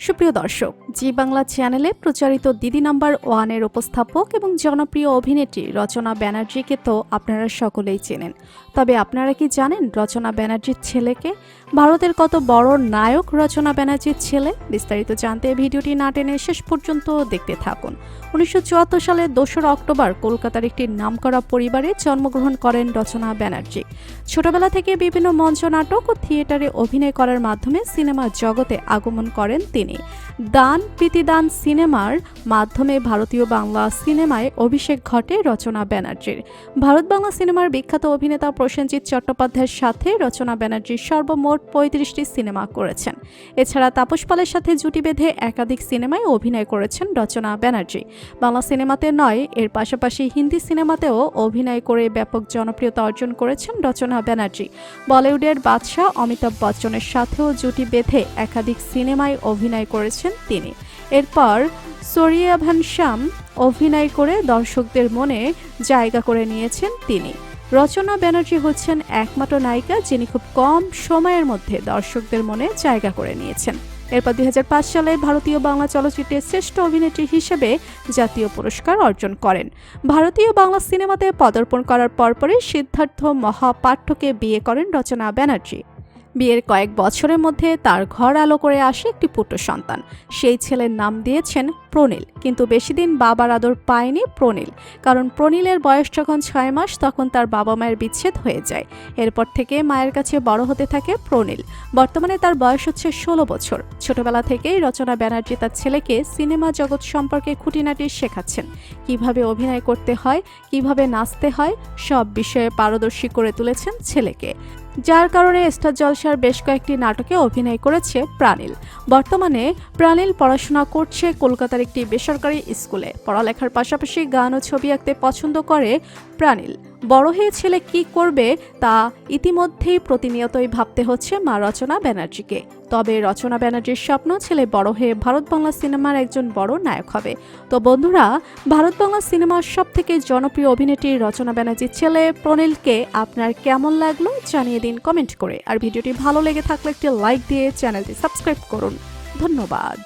সুপ্রিয় দর্শক, জি বাংলা চ্যানেলে প্রচারিত দিদি নাম্বার 1 এর উপস্থাপক এবং জনপ্রিয় অভিনেত্রী রচনা ব্যানার্জিকে তো আপনারা সকলেই চেনেন। তবে আপনারা কি জানেন রচনা ব্যানার্জির ছেলেকে? ভারতের কত বড় নায়ক রচনা ব্যানার্জির ছেলে? বিস্তারিত জানতে ভিডিওটি না টেনে শেষ পর্যন্ত দেখতে থাকুন। 1974 সালের 2রা অক্টোবর কলকাতার একটি নামকরা পরিবারে জন্মগ্রহণ করেন রচনা ব্যানার্জি। ছোটবেলা থেকে বিভিন্ন মঞ্চ নাটক ও থিয়েটারে অভিনয় করার মাধ্যমে সিনেমা জগতে আগমন করেন তিনি। দান প্রীতিদান সিনেমার মাধ্যমে ভারতীয় বাংলা সিনেমায় অভিষেক ঘটে রচনা ব্যানার্জির। ভারত বাংলা সিনেমার বিখ্যাত অভিনেতা প্রসেনজিৎ চট্টোপাধ্যায়ের সাথে রচনা ব্যানার্জি সর্বমোট 35টি সিনেমা করেছেন। এছাড়া তাপস পালের সাথে জুটি বেঁধে একাধিক সিনেমায় অভিনয় করেছেন রচনা ব্যানার্জি। বাংলা সিনেমাতে নয়, এর পাশাপাশি হিন্দি সিনেমাতেও অভিনয় করে ব্যাপক জনপ্রিয়তা অর্জন করেছেন রচনা ব্যানার্জি। বলিউডের বাদশাহ অমিতাভ বচ্চনের সাথেও জুটি বেঁধে একাধিক সিনেমায় অভিনয় করেছেন তিনি। এরপর সরিয়া ভানশ্যাম অভিনয় করে দর্শকদের মনে জায়গা করে নিয়েছেন তিনি। রচনা ব্যানার্জি হচ্ছেন একমাত্র নায়িকা যিনি খুব কম সময়ের মধ্যে দর্শকদের মনে জায়গা করে নিয়েছেন। এরপর 2005 সালে ভারতীয় বাংলা চলচ্চিত্রের শ্রেষ্ঠ অভিনেত্রী হিসেবে জাতীয় পুরস্কার অর্জন করেন। ভারতীয় বাংলা সিনেমাতে পদার্পণ করার পরপরই সিদ্ধার্থ মহাপাত্রকে বিয়ে করেন রচনা ব্যানার্জি। বিয়ের কয়েক বছরের মধ্যে তার ঘর আলো করে আসে একটি পুত্র সন্তান। সেই ছেলের নাম দিয়েছেন প্রনীল। কিন্তু বেশি দিন বাবার আদর পায়নি প্রনীল, কারণ প্রনীলের বয়স যখন 6 মাস তখন তার বাবা মায়ের বিচ্ছেদ হয়ে যায়। এরপর থেকে মায়ের কাছে বড় হতে থাকে প্রনীল। বর্তমানে তার বয়স হচ্ছে 16 বছর। ছোটবেলা থেকেই রচনা ব্যানার্জি তার ছেলেকে সিনেমা জগৎ সম্পর্কে খুঁটিনাটি শেখাচ্ছেন। কিভাবে অভিনয় করতে হয়, কিভাবে নাচতে হয়, সব বিষয়ে পারদর্শী করে তুলেছেন ছেলেকে, যার কারণে স্টার জলসার বেশ কয়েকটি নাটকে অভিনয় করেছে প্রাণীল। বর্তমানে প্রাণীল পড়াশোনা করছে কলকাতার একটি বেসরকারি স্কুলে। পড়ালেখার পাশাপাশি গান ও ছবি আঁকতে পছন্দ করে প্রাণীল। বড় হয়ে ছেলে কি করবে তা ইতিমধ্যেই প্রতিনিয়তই ভাবতে হচ্ছে মা রচনা ব্যানার্জিকে। তবে রচনা ব্যানার্জির স্বপ্ন ছেলে বড় হয়ে ভারত বাংলা সিনেমার একজন বড় নায়ক হবে। তো বন্ধুরা, ভারত বাংলা সিনেমার সবথেকে জনপ্রিয় অভিনেত্রী রচনা ব্যানার্জির ছেলে প্রনীলকে আপনার কেমন লাগলো জানিয়ে দিন কমেন্ট করে। আর ভিডিওটি ভালো লেগে থাকলে একটি লাইক দিয়ে চ্যানেলটি সাবস্ক্রাইব করুন। ধন্যবাদ।